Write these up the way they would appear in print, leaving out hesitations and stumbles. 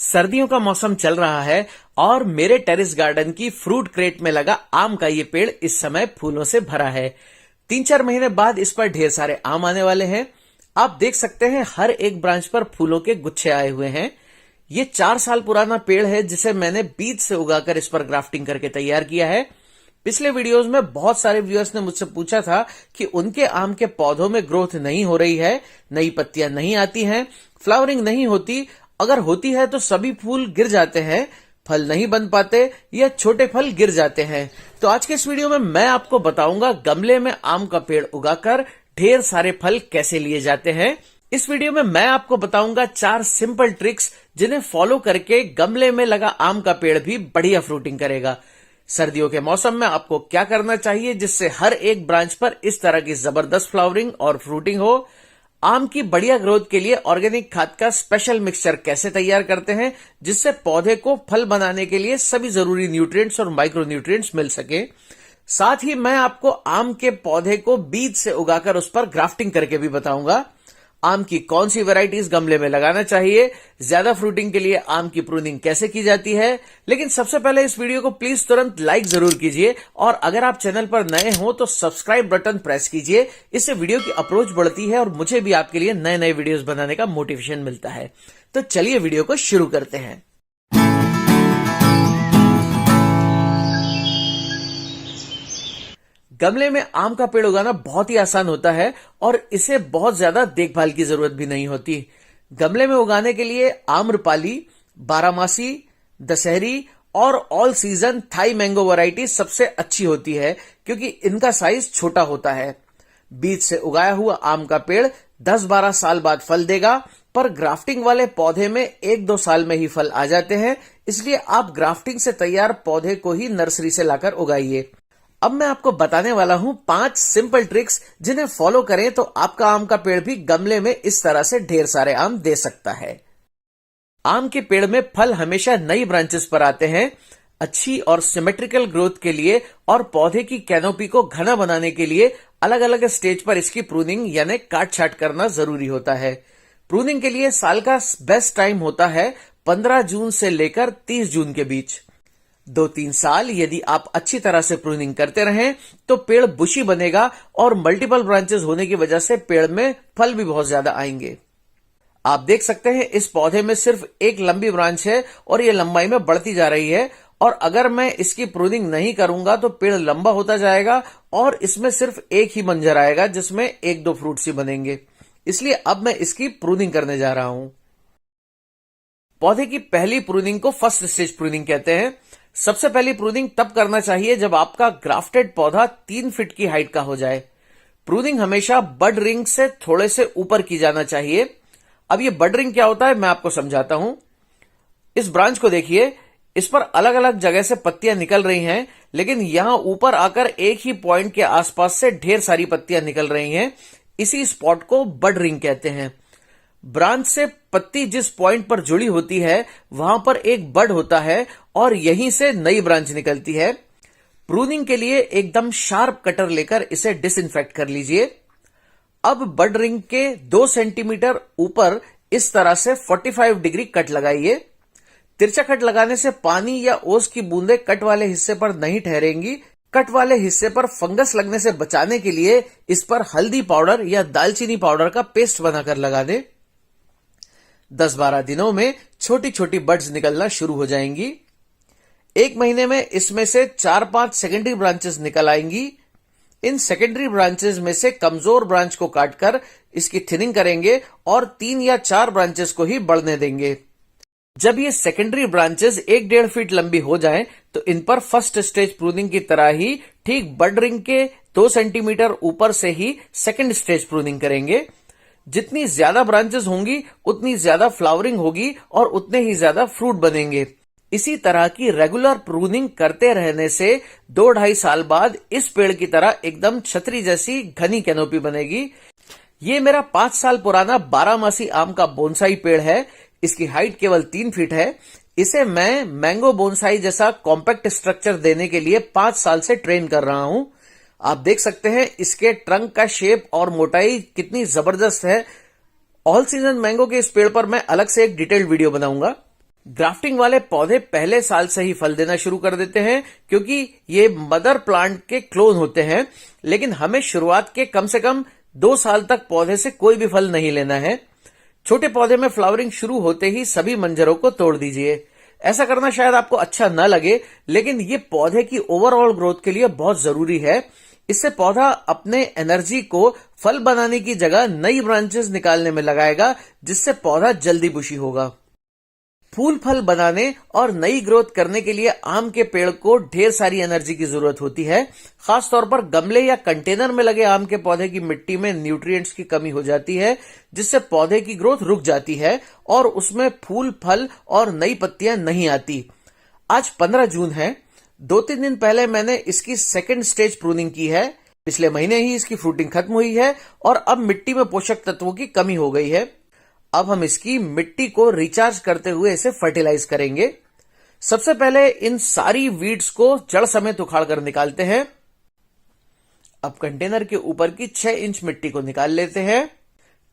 सर्दियों का मौसम चल रहा है और मेरे टेरेस गार्डन की फ्रूट क्रेट में लगा आम का ये पेड़ इस समय फूलों से भरा है। 3-4 महीने बाद इस पर ढेर सारे आम आने वाले हैं। आप देख सकते हैं हर एक ब्रांच पर फूलों के गुच्छे आए हुए हैं। ये 4 साल पुराना पेड़ है जिसे मैंने बीज से उगाकर इस पर ग्राफ्टिंग करके तैयार किया है। पिछले वीडियोस में बहुत सारे व्यूअर्स ने मुझसे पूछा था कि उनके आम के पौधों में ग्रोथ नहीं हो रही है, नई पत्तियां नहीं आती हैं, फ्लावरिंग नहीं होती, अगर होती है तो सभी फूल गिर जाते हैं, फल नहीं बन पाते या छोटे फल गिर जाते हैं। तो आज के इस वीडियो में मैं आपको बताऊंगा गमले में आम का पेड़ उगाकर ढेर सारे फल कैसे लिए जाते हैं। इस वीडियो में मैं आपको बताऊंगा 4 सिंपल ट्रिक्स जिन्हें फॉलो करके गमले में लगा आम का पेड़ भी बढ़िया फ्रूटिंग करेगा। सर्दियों के मौसम में आपको क्या करना चाहिए जिससे हर एक ब्रांच पर इस तरह की जबरदस्त फ्लावरिंग और फ्रूटिंग हो। आम की बढ़िया ग्रोथ के लिए ऑर्गेनिक खाद का स्पेशल मिक्सचर कैसे तैयार करते हैं जिससे पौधे को फल बनाने के लिए सभी जरूरी न्यूट्रिएंट्स और माइक्रो न्यूट्रिएंट्स मिल सके। साथ ही मैं आपको आम के पौधे को बीज से उगाकर उस पर ग्राफ्टिंग करके भी बताऊंगा। आम की कौन सी वैरायटीज गमले में लगाना चाहिए, ज्यादा फ्रूटिंग के लिए आम की प्रूनिंग कैसे की जाती है। लेकिन सबसे पहले इस वीडियो को प्लीज तुरंत लाइक जरूर कीजिए और अगर आप चैनल पर नए हो तो सब्सक्राइब बटन प्रेस कीजिए। इससे वीडियो की अप्रोच बढ़ती है और मुझे भी आपके लिए नए नए वीडियोस बनाने का मोटिवेशन मिलता है। तो चलिए वीडियो को शुरू करते हैं। गमले में आम का पेड़ उगाना बहुत ही आसान होता है और इसे बहुत ज्यादा देखभाल की जरूरत भी नहीं होती। गमले में उगाने के लिए आम्रपाली, बारहमासी, दशहरी और all season Thai mango variety सबसे अच्छी होती है क्योंकि इनका साइज छोटा होता है। बीज से उगाया हुआ आम का पेड़ 10-12 साल बाद फल देगा, पर ग्राफ्टिंग वाले पौधे में 1-2 साल में ही फल आ जाते हैं। इसलिए आप ग्राफ्टिंग से तैयार पौधे को ही नर्सरी से लाकर उगाइए। अब मैं आपको बताने वाला हूं 5 सिंपल ट्रिक्स जिन्हें फॉलो करें तो आपका आम का पेड़ भी गमले में इस तरह से ढेर सारे आम दे सकता है। आम के पेड़ में फल हमेशा नई ब्रांचेस पर आते हैं। अच्छी और सिमेट्रिकल ग्रोथ के लिए और पौधे की कैनोपी को घना बनाने के लिए अलग अलग स्टेज पर इसकी प्रूनिंग यानी काट छाट करना जरूरी होता है। प्रूनिंग के लिए साल का बेस्ट टाइम होता है 15 जून से लेकर 30 जून के बीच। 2-3 साल यदि आप अच्छी तरह से प्रूनिंग करते रहें तो पेड़ बुशी बनेगा और मल्टीपल ब्रांचेस होने की वजह से पेड़ में फल भी बहुत ज्यादा आएंगे। आप देख सकते हैं इस पौधे में सिर्फ एक लंबी ब्रांच है और ये लंबाई में बढ़ती जा रही है और अगर मैं इसकी प्रूनिंग नहीं करूंगा तो पेड़ लंबा होता जाएगा और इसमें सिर्फ एक ही मंजर आएगा जिसमें 1-2 फ्रूट्स ही बनेंगे। इसलिए अब मैं इसकी प्रूनिंग करने जा रहा हूं। पौधे की पहली प्रूनिंग को फर्स्ट स्टेज प्रूनिंग कहते हैं। सबसे पहली प्रूनिंग तब करना चाहिए जब आपका ग्राफ्टेड पौधा 3 फीट की हाइट का हो जाए। प्रूनिंग हमेशा बड रिंग से थोड़े से ऊपर की जाना चाहिए। अब ये बड रिंग क्या होता है मैं आपको समझाता हूं। इस ब्रांच को देखिए, इस पर अलग अलग जगह से पत्तियां निकल रही हैं, लेकिन यहां ऊपर आकर एक ही पॉइंट के आसपास से ढेर सारी पत्तियां निकल रही हैं। इसी स्पॉट को बड रिंग कहते हैं। ब्रांच से पत्ती जिस पॉइंट पर जुड़ी होती है वहां पर एक बड होता है और यहीं से नई ब्रांच निकलती है। प्रूनिंग के लिए एकदम शार्प कटर लेकर इसे डिसइंफेक्ट कर लीजिए। अब बड रिंग के 2 सेंटीमीटर ऊपर इस तरह से 45 डिग्री कट लगाइए। तिरछा कट लगाने से पानी या ओस की बूंदें कट वाले हिस्से पर नहीं ठहरेंगी। कट वाले हिस्से पर फंगस लगने से बचाने के लिए इस पर हल्दी पाउडर या दालचीनी पाउडर का पेस्ट बनाकर लगा दें। 10-12 दिनों में छोटी छोटी बड्स निकलना शुरू हो जाएंगी। 1 महीने में इसमें से 4-5 सेकेंडरी ब्रांचेस निकल आएंगी। इन सेकेंडरी ब्रांचेस में से कमजोर ब्रांच को काटकर इसकी थिनिंग करेंगे और 3 या 4 ब्रांचेस को ही बढ़ने देंगे। जब ये सेकेंडरी ब्रांचेस 1-1.5 फीट लंबी हो जाएं, तो इन पर फर्स्ट स्टेज प्रूनिंग की तरह ही ठीक बड रिंग के 2 सेंटीमीटर ऊपर से ही सेकेंड स्टेज प्रूनिंग करेंगे। जितनी ज्यादा ब्रांचेस होंगी उतनी ज्यादा फ्लावरिंग होगी और उतने ही ज्यादा फ्रूट बनेंगे। इसी तरह की रेगुलर प्रूनिंग करते रहने से 2-2.5 साल बाद इस पेड़ की तरह एकदम छतरी जैसी घनी कैनोपी बनेगी। ये मेरा 5 साल पुराना 12 आम का बोनसाई पेड़ है। इसकी हाइट केवल 3 फीट है। इसे मैं मैंगो बोनसाई जैसा कॉम्पैक्ट स्ट्रक्चर देने के लिए 5 साल से ट्रेन कर रहा हूं। आप देख सकते हैं इसके ट्रंक का शेप और मोटाई कितनी जबरदस्त है। ऑल सीजन मैंगो के इस पेड़ पर मैं अलग से एक डिटेल्ड वीडियो बनाऊंगा। ग्राफ्टिंग वाले पौधे पहले साल से ही फल देना शुरू कर देते हैं क्योंकि ये मदर प्लांट के क्लोन होते हैं, लेकिन हमें शुरुआत के कम से कम 2 साल तक पौधे से कोई भी फल नहीं लेना है। छोटे पौधे में फ्लावरिंग शुरू होते ही सभी मंजरों को तोड़ दीजिए। ऐसा करना शायद आपको अच्छा न लगे, लेकिन ये पौधे की ओवरऑल ग्रोथ के लिए बहुत जरूरी है। इससे पौधा अपने एनर्जी को फल बनाने की जगह नई ब्रांचेस निकालने में लगाएगा, जिससे पौधा जल्दी बुशी होगा। फूल फल बनाने और नई ग्रोथ करने के लिए आम के पेड़ को ढेर सारी एनर्जी की जरूरत होती है। खासतौर पर गमले या कंटेनर में लगे आम के पौधे की मिट्टी में न्यूट्रिएंट्स की कमी हो जाती है, जिससे पौधे की ग्रोथ रुक जाती है और उसमें फूल फल और नई पत्तियां नहीं आती। आज 15 जून है। 2-3 दिन पहले मैंने इसकी सेकेंड स्टेज प्रूनिंग की है। पिछले महीने ही इसकी फ्रूटिंग खत्म हुई है और अब मिट्टी में पोषक तत्वों की कमी हो गई है। अब हम इसकी मिट्टी को रिचार्ज करते हुए इसे फर्टिलाइज करेंगे। सबसे पहले इन सारी वीड्स को जड़ समेत उखाड़ कर निकालते हैं। अब कंटेनर के ऊपर की 6 इंच मिट्टी को निकाल लेते हैं।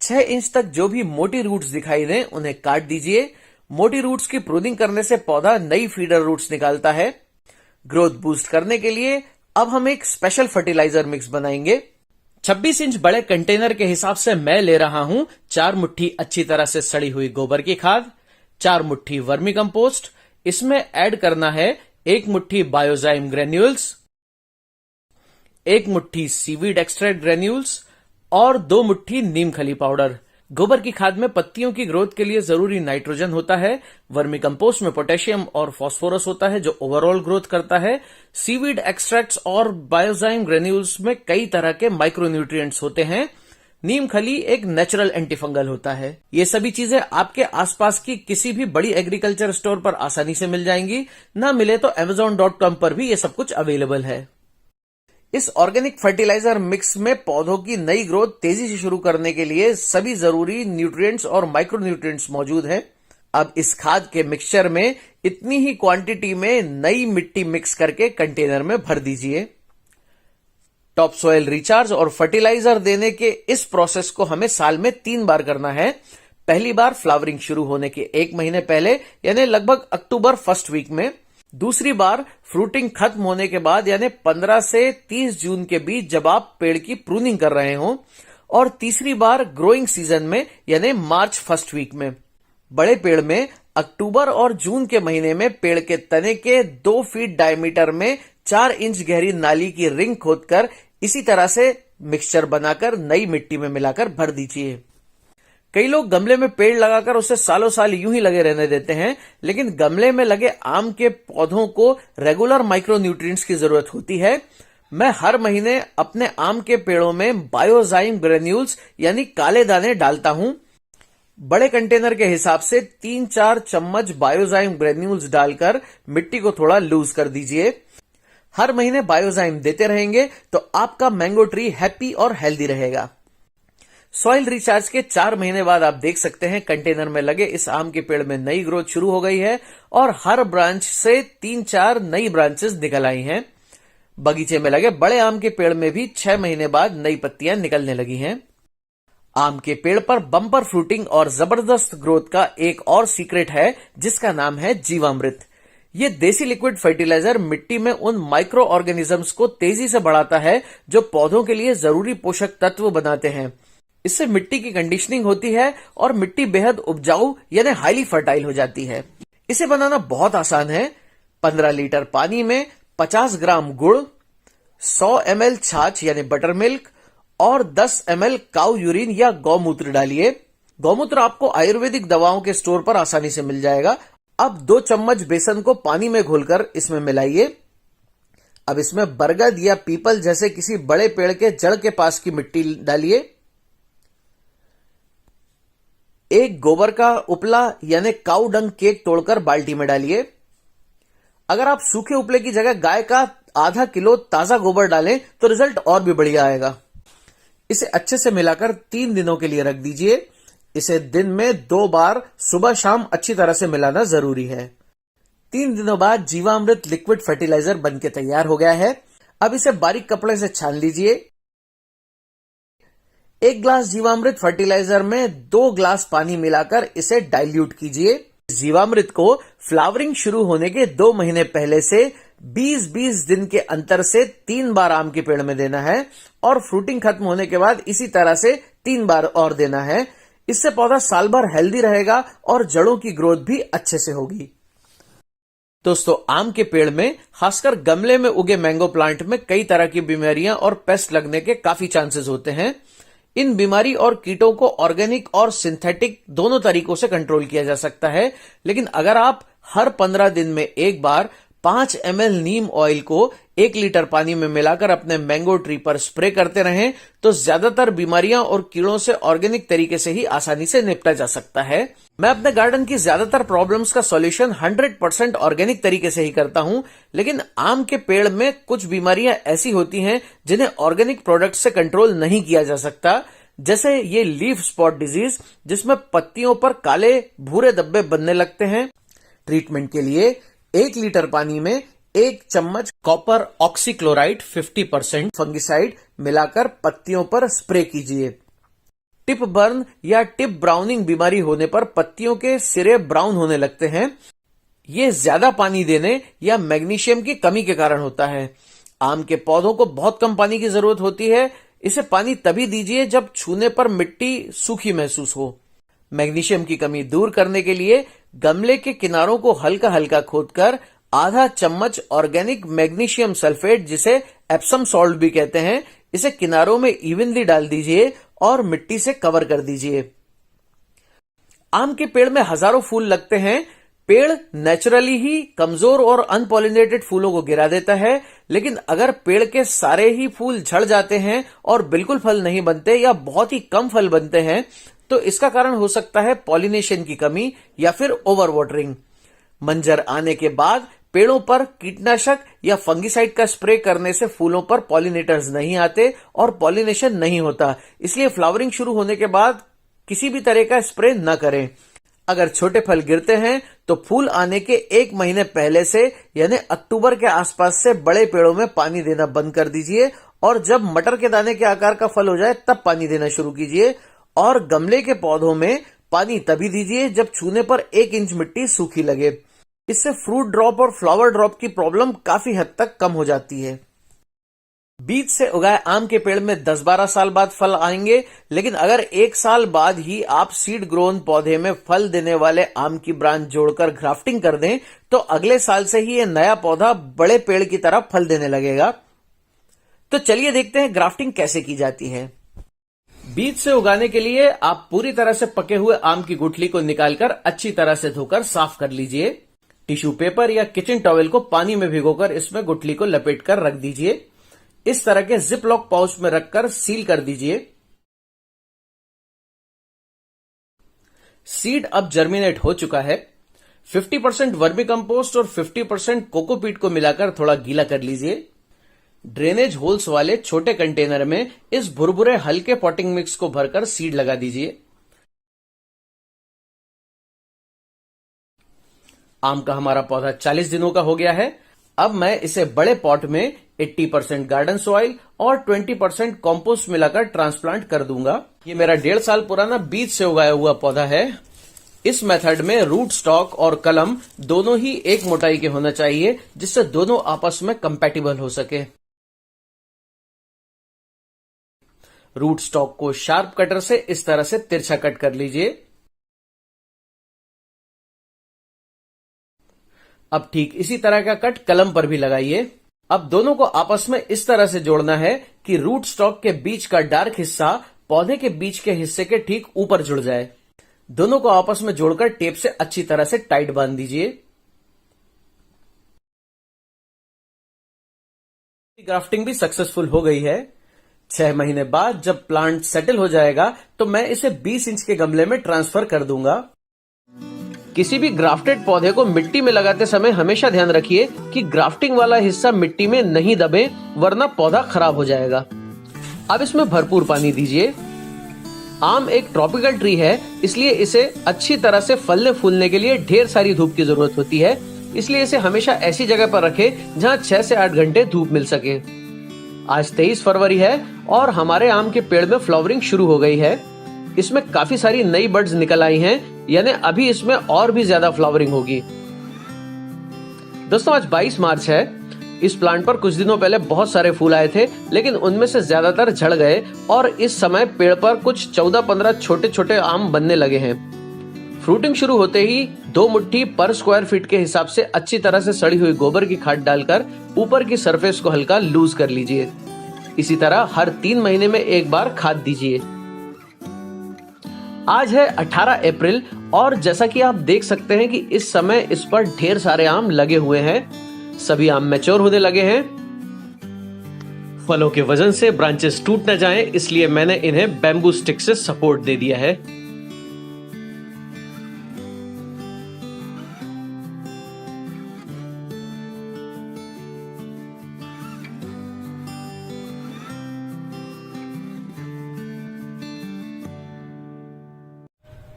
6 इंच तक जो भी मोटी रूट्स दिखाई दें उन्हें काट दीजिए। मोटी रूट्स की प्रूनिंग करने से पौधा नई फीडर रूट्स निकालता है। ग्रोथ बूस्ट करने के लिए अब हम एक स्पेशल फर्टिलाइजर मिक्स बनाएंगे। 26 इंच बड़े कंटेनर के हिसाब से मैं ले रहा हूं 4 मुट्ठी अच्छी तरह से सड़ी हुई गोबर की खाद, 4 मुट्ठी वर्मी कंपोस्ट, इसमें ऐड करना है 1 मुट्ठी बायोजाइम ग्रेन्यूल्स, 1 मुट्ठी सीवीड एक्सट्रैक्ट ग्रेन्यूल्स और 2 मुट्ठी नीम खली पाउडर। गोबर की खाद में पत्तियों की ग्रोथ के लिए जरूरी नाइट्रोजन होता है। वर्मी कंपोस्ट में पोटेशियम और फास्फोरस होता है जो ओवरऑल ग्रोथ करता है। सीवीड एक्सट्रैक्ट्स और बायोजाइम ग्रेन्यूल्स में कई तरह के माइक्रोन्यूट्रिएंट्स होते हैं। नीम खली एक नेचुरल एंटीफंगल होता है। ये सभी चीजें आपके आसपास की किसी भी बड़ी एग्रीकल्चर स्टोर पर आसानी से मिल जाएंगी। ना मिले तो amazon.com पर भी ये सब कुछ अवेलेबल है। इस ऑर्गेनिक फर्टिलाइजर मिक्स में पौधों की नई ग्रोथ तेजी से शुरू करने के लिए सभी जरूरी न्यूट्रिएंट्स और माइक्रो न्यूट्रिएंट्स मौजूद हैं। अब इस खाद के मिक्सचर में इतनी ही क्वांटिटी में नई मिट्टी मिक्स करके कंटेनर में भर दीजिए। टॉप सॉइल रिचार्ज और फर्टिलाइजर देने के इस प्रोसेस को हमें साल में 3 बार करना है। पहली बार फ्लावरिंग शुरू होने के 1 महीने पहले यानी लगभग अक्टूबर फर्स्ट वीक में, दूसरी बार फ्रूटिंग खत्म होने के बाद यानी 15 से 30 जून के बीच जब आप पेड़ की प्रूनिंग कर रहे हो, और तीसरी बार ग्रोइंग सीजन में यानी मार्च फर्स्ट वीक में। बड़े पेड़ में अक्टूबर और जून के महीने में पेड़ के तने के 2 फीट डायमीटर में 4 इंच गहरी नाली की रिंग खोदकर इसी तरह से मिक्सचर बनाकर नई मिट्टी में मिलाकर भर दीजिए। कई लोग गमले में पेड़ लगाकर उसे सालों साल यूं ही लगे रहने देते हैं, लेकिन गमले में लगे आम के पौधों को रेगुलर माइक्रो न्यूट्रिएंट्स की जरूरत होती है। मैं हर महीने अपने आम के पेड़ों में बायोजाइम ग्रेन्यूल्स यानी काले दाने डालता हूं। बड़े कंटेनर के हिसाब से 3-4 चम्मच बायोजाइम ग्रेन्यूल्स डालकर मिट्टी को थोड़ा लूज कर दीजिए। हर महीने बायोजाइम देते रहेंगे तो आपका मैंगो ट्री हैप्पी और हेल्दी रहेगा। सॉइल रिचार्ज के 4 महीने बाद आप देख सकते हैं कंटेनर में लगे इस आम के पेड़ में नई ग्रोथ शुरू हो गई है और हर ब्रांच से 3-4 नई ब्रांचेस निकल आई हैं। बगीचे में लगे बड़े आम के पेड़ में भी 6 महीने बाद नई पत्तियां निकलने लगी हैं। आम के पेड़ पर बम्पर फ्रूटिंग और जबरदस्त ग्रोथ का एक और सीक्रेट है जिसका नाम है जीवामृत। ये देसी लिक्विड फर्टिलाइजर मिट्टी में उन माइक्रो ऑर्गेनिजम्स को तेजी से बढ़ाता है जो पौधों के लिए जरूरी पोषक तत्व बनाते हैं। इससे मिट्टी की कंडीशनिंग होती है और मिट्टी बेहद उपजाऊ यानी हाईली फर्टाइल हो जाती है। इसे बनाना बहुत आसान है। 15 लीटर पानी में 50 ग्राम गुड़, 100 ml छाछ यानी बटर मिल्क और 10 ml काऊ यूरिन या गौमूत्र डालिए। गौमूत्र आपको आयुर्वेदिक दवाओं के स्टोर पर आसानी से मिल जाएगा। अब 2 चम्मच बेसन को पानी में घोलकर इसमें मिलाइए। अब इसमें बरगद या पीपल जैसे किसी बड़े पेड़ के जड़ के पास की मिट्टी डालिए। एक गोबर का उपला यानी काऊ डंग केक तोड़कर बाल्टी में डालिए। अगर आप सूखे उपले की जगह गाय का आधा किलो ताजा गोबर डालें तो रिजल्ट और भी बढ़िया आएगा। इसे अच्छे से मिलाकर 3 दिनों के लिए रख दीजिए। इसे दिन में 2 बार सुबह शाम अच्छी तरह से मिलाना जरूरी है। 3 दिनों बाद जीवामृत लिक्विड फर्टिलाइजर बनके तैयार हो गया है। अब इसे बारीक कपड़े से छान लीजिए। 1 ग्लास जीवामृत फर्टिलाइजर में 2 ग्लास पानी मिलाकर इसे डाइल्यूट कीजिए। जीवामृत को फ्लावरिंग शुरू होने के 2 महीने पहले से 20-20 दिन के अंतर से 3 बार आम के पेड़ में देना है और फ्रूटिंग खत्म होने के बाद इसी तरह से 3 बार और देना है। इससे पौधा साल भर हेल्दी रहेगा और जड़ों की ग्रोथ भी अच्छे से होगी। दोस्तों, आम के पेड़ में, खासकर गमले में उगे मैंगो प्लांट में कई तरह की बीमारियां और पेस्ट लगने के काफी चांसेस होते हैं। इन बीमारी और कीटों को ऑर्गेनिक और सिंथेटिक दोनों तरीकों से कंट्रोल किया जा सकता है, लेकिन अगर आप हर 15 दिन में एक बार 5 ml नीम ऑयल को 1 लीटर पानी में मिलाकर अपने मैंगो ट्री पर स्प्रे करते रहें तो ज्यादातर बीमारियां और कीड़ों से ऑर्गेनिक तरीके से ही आसानी से निपटा जा सकता है। मैं अपने गार्डन की ज्यादातर प्रॉब्लम्स का सॉल्यूशन 100% ऑर्गेनिक तरीके से ही करता हूं, लेकिन आम के पेड़ में कुछ बीमारियां ऐसी होती हैं जिन्हें ऑर्गेनिक प्रोडक्ट से कंट्रोल नहीं किया जा सकता, जैसे ये लीफ स्पॉट डिजीज, जिसमें पत्तियों पर काले भूरे धब्बे बनने लगते हैं। ट्रीटमेंट के लिए 1 लीटर पानी में 1 चम्मच कॉपर ऑक्सीक्लोराइड 50% फंगिसाइड मिलाकर पत्तियों पर स्प्रे कीजिए। टिप बर्न या टिप ब्राउनिंग बीमारी होने पर पत्तियों के सिरे ब्राउन होने लगते हैं। ये ज्यादा पानी देने या मैग्नीशियम की कमी के कारण होता है। आम के पौधों को बहुत कम पानी की जरूरत होती है। इसे पानी तभी दीजिए जब छूने पर मिट्टी सूखी महसूस हो। मैग्नीशियम की कमी दूर करने के लिए गमले के किनारों को हल्का हल्का खोदकर आधा चम्मच ऑर्गेनिक मैग्नीशियम सल्फेट, जिसे एप्सम सॉल्ट भी कहते हैं, इसे किनारों में इवनली डाल दीजिए और मिट्टी से कवर कर दीजिए। आम के पेड़ में हजारों फूल लगते हैं। पेड़ नेचुरली ही कमजोर और अनपॉलिनेटेड फूलों को गिरा देता है, लेकिन अगर पेड़ के सारे ही फूल झड़ जाते हैं और बिल्कुल फल नहीं बनते या बहुत ही कम फल बनते हैं तो इसका कारण हो सकता है पॉलिनेशन की कमी या फिर ओवर वाटरिंग। मंजर आने के बाद पेड़ों पर कीटनाशक या फंगिसाइड का स्प्रे करने से फूलों पर पॉलिनेटर्स नहीं आते और पॉलिनेशन नहीं होता, इसलिए फ्लावरिंग शुरू होने के बाद किसी भी तरह का स्प्रे न करें। अगर छोटे फल गिरते हैं तो फूल आने के 1 महीने पहले से यानी अक्टूबर के आसपास से बड़े पेड़ों में पानी देना बंद कर दीजिए और जब मटर के दाने के आकार का फल हो जाए तब पानी देना शुरू कीजिए। और गमले के पौधों में पानी तभी दीजिए जब छूने पर 1 इंच मिट्टी सूखी लगे। इससे फ्रूट ड्रॉप और फ्लावर ड्रॉप की प्रॉब्लम काफी हद तक कम हो जाती है। बीज से उगाए आम के पेड़ में 10-12 साल बाद फल आएंगे, लेकिन अगर 1 साल बाद ही आप सीड ग्रोन पौधे में फल देने वाले आम की ब्रांच जोड़कर ग्राफ्टिंग कर दें तो अगले साल से ही ये नया पौधा बड़े पेड़ की तरह फल देने लगेगा। तो चलिए देखते हैं ग्राफ्टिंग कैसे की जाती है। बीज से उगाने के लिए आप पूरी तरह से पके हुए आम की गुठली को निकालकर अच्छी तरह से धोकर साफ कर लीजिए। टिश्यू पेपर या किचन टॉवेल को पानी में भिगोकर इसमें गुठली को लपेटकर रख दीजिए। इस तरह के जिप लॉक पाउच में रखकर सील कर दीजिए। सीड अब जर्मिनेट हो चुका है। 50% वर्मी कंपोस्ट और 50% कोकोपीट को मिलाकर थोड़ा गीला कर लीजिए। ड्रेनेज होल्स वाले छोटे कंटेनर में इस भुरभुरे हल्के पॉटिंग मिक्स को भरकर सीड लगा दीजिए। आम का हमारा पौधा 40 दिनों का हो गया है। अब मैं इसे बड़े पॉट में 80% गार्डन सॉइल और 20% कंपोस्ट मिलाकर ट्रांसप्लांट कर दूंगा। ये मेरा 1.5 साल पुराना बीज से उगाया हुआ पौधा है। इस मेथड में रूट स्टॉक और कलम दोनों ही एक मोटाई के होना चाहिए, जिससे दोनों आपस में कंपैटिबल हो सके। रूट स्टॉक को शार्प कटर से इस तरह से तिरछा कट कर लीजिए। अब ठीक इसी तरह का कट कलम पर भी लगाइए। अब दोनों को आपस में इस तरह से जोड़ना है कि रूट स्टॉक के बीच का डार्क हिस्सा पौधे के बीच के हिस्से के ठीक ऊपर जुड़ जाए। दोनों को आपस में जोड़कर टेप से अच्छी तरह से टाइट बांध दीजिए। ग्राफ्टिंग भी सक्सेसफुल हो गई है। 6 महीने बाद जब प्लांट सेटल हो जाएगा तो मैं इसे 20 इंच के गमले में ट्रांसफर कर दूंगा। किसी भी ग्राफ्टेड पौधे को मिट्टी में लगाते समय हमेशा ध्यान रखिए कि ग्राफ्टिंग वाला हिस्सा मिट्टी में नहीं दबे, वरना पौधा खराब हो जाएगा। अब इसमें भरपूर पानी दीजिए। आम एक ट्रॉपिकल ट्री है, इसलिए इसे अच्छी तरह से फलने फूलने के लिए ढेर सारी धूप की जरूरत होती है। इसलिए इसे हमेशा ऐसी जगह पर रखें जहां 6 से 8 घंटे धूप मिल सके। आज 23 फरवरी है और हमारे आम के पेड़ में फ्लावरिंग शुरू हो गई है। इसमें काफी सारी नई बर्ड्स निकल आई हैं, यानी अभी इसमें और भी ज्यादा फ्लावरिंग होगी। दोस्तों आज 22 मार्च है। इस प्लांट पर कुछ दिनों पहले बहुत सारे फूल आए थे, लेकिन उनमें से ज्यादातर झड़ गए और इस समय पेड़ पर कुछ 14-15 छोटे छोटे आम बनने लगे हैं। फ्रूटिंग शुरू होते ही 2 मुट्ठी पर स्क्वायर फीट के हिसाब से अच्छी तरह से सड़ी हुई गोबर की खाद डालकर ऊपर की सरफेस को हल्का लूज कर लीजिए। इसी तरह हर 3 महीने में एक बार खाद दीजिए। आज है 18 अप्रैल और जैसा कि आप देख सकते हैं कि इस समय इस पर ढेर सारे आम लगे हुए हैं। सभी आम मैच्योर होने लगे हैं। फलों के वजन से ब्रांचेस टूट न जाएं, इसलिए मैंने इन्हें बैम्बू स्टिक से सपोर्ट दे दिया है।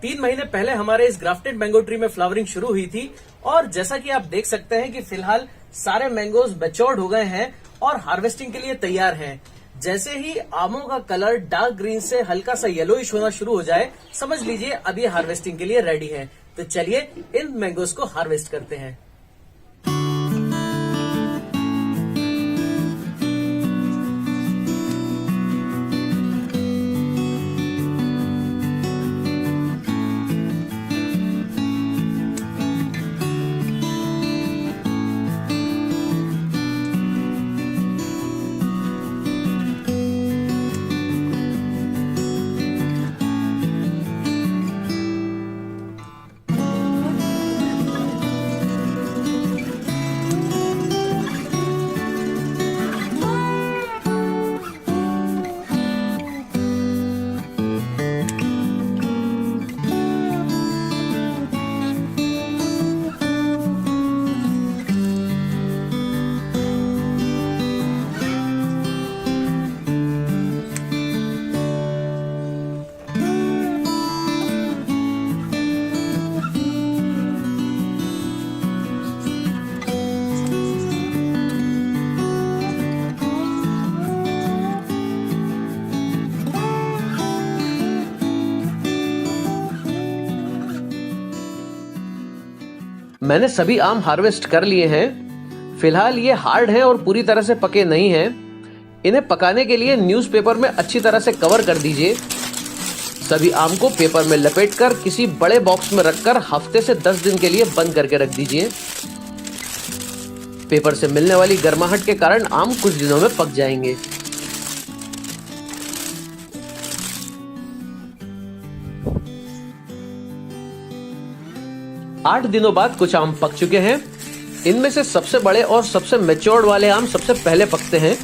तीन महीने पहले हमारे इस ग्राफ्टेड मैंगो ट्री में फ्लावरिंग शुरू हुई थी और जैसा कि आप देख सकते हैं कि फिलहाल सारे मैंगोज मैच्योर्ड हो गए हैं और हार्वेस्टिंग के लिए तैयार हैं। जैसे ही आमों का कलर डार्क ग्रीन से हल्का सा येलोइश होना शुरू हो जाए, समझ लीजिए अब ये हार्वेस्टिंग के लिए रेडी है। तो चलिए इन मैंगोज को हार्वेस्ट करते हैं। मैंने सभी आम हार्वेस्ट कर लिए हैं। फिलहाल ये हार्ड हैं और पूरी तरह से पके नहीं हैं। इन्हें पकाने के लिए न्यूज़पेपर में अच्छी तरह से कवर कर दीजिए। सभी आम को पेपर में लपेटकर किसी बड़े बॉक्स में रखकर हफ्ते से 10 दिन के लिए बंद करके रख दीजिए। पेपर से मिलने वाली गर्माहट के कारण आम कुछ दिनों में पक जाएंगे। आठ दिनों बाद कुछ आम पक चुके हैं। इनमें से सबसे बड़े और सबसे मैच्योर्ड वाले आम सबसे पहले पकते हैं।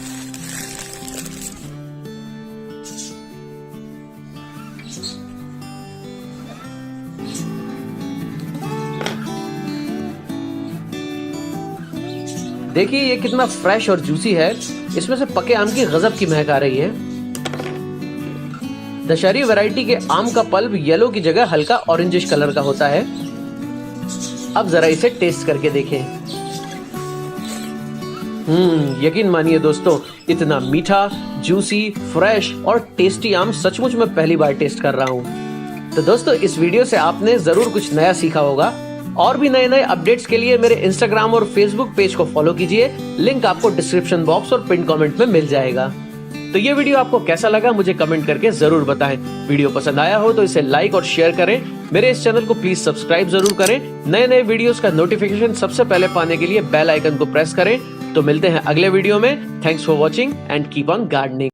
देखिए ये कितना फ्रेश और जूसी है। इसमें से पके आम की गजब की महक आ रही है। दशहरी वैरायटी के आम का पल्प येलो की जगह हल्का ऑरेंजिश कलर का होता है। अब जरा इसे टेस्ट करके देखें। यकीन मानिए दोस्तों, इतना मीठा, जूसी, फ्रेश और टेस्टी आम सचमुच में पहली बार टेस्ट कर रहा हूँ। तो दोस्तों इस वीडियो से आपने जरूर कुछ नया सीखा होगा। और भी नए नए अपडेट्स के लिए मेरे इंस्टाग्राम और फेसबुक पेज को फॉलो कीजिए। लिंक आपको डिस्क्रिप्शन बॉक्स और पिन कमेंट में मिल जाएगा। तो ये वीडियो आपको कैसा लगा मुझे कमेंट करके जरूर बताएं। वीडियो पसंद आया हो तो इसे लाइक और शेयर करें। मेरे इस चैनल को प्लीज सब्सक्राइब जरूर करें। नए नए वीडियोस का नोटिफिकेशन सबसे पहले पाने के लिए बेल आइकन को प्रेस करें। तो मिलते हैं अगले वीडियो में। Thanks for watching and keep on gardening.